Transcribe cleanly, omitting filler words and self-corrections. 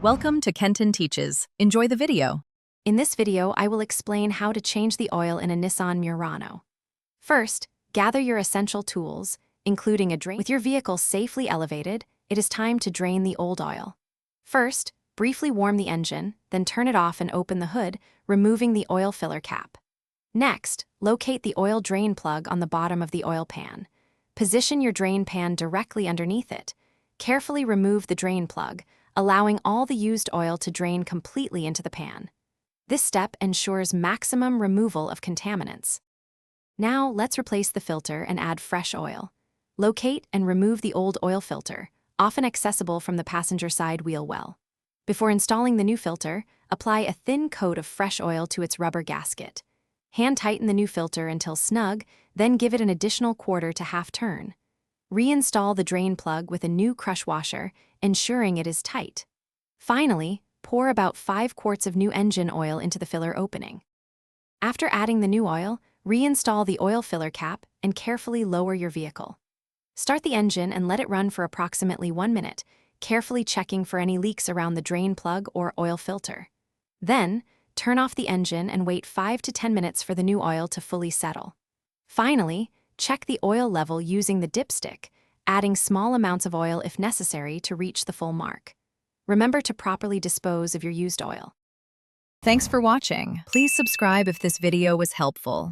Welcome to Kenton Teaches. Enjoy the video. In this video, I will explain how to change the oil in a Nissan Murano. First, gather your essential tools, including a drain. With your vehicle safely elevated, it is time to drain the old oil. First, briefly warm the engine, then turn it off and open the hood, removing the oil filler cap. Next, locate the oil drain plug on the bottom of the oil pan. Position your drain pan directly underneath it. Carefully remove the drain plug, allowing all the used oil to drain completely into the pan. This step ensures maximum removal of contaminants. Now, let's replace the filter and add fresh oil. Locate and remove the old oil filter, often accessible from the passenger side wheel well. Before installing the new filter, apply a thin coat of fresh oil to its rubber gasket. Hand tighten the new filter until snug, then give it an additional quarter to half turn. Reinstall the drain plug with a new crush washer, ensuring it is tight. Finally, pour about 5 quarts of new engine oil into the filler opening. After adding the new oil, reinstall the oil filler cap and carefully lower your vehicle. Start the engine and let it run for approximately 1 minute, carefully checking for any leaks around the drain plug or oil filter. Then, turn off the engine and wait 5 to 10 minutes for the new oil to fully settle. Finally, check the oil level using the dipstick, adding small amounts of oil if necessary to reach the full mark. Remember to properly dispose of your used oil. Thanks for watching. Please subscribe if this video was helpful.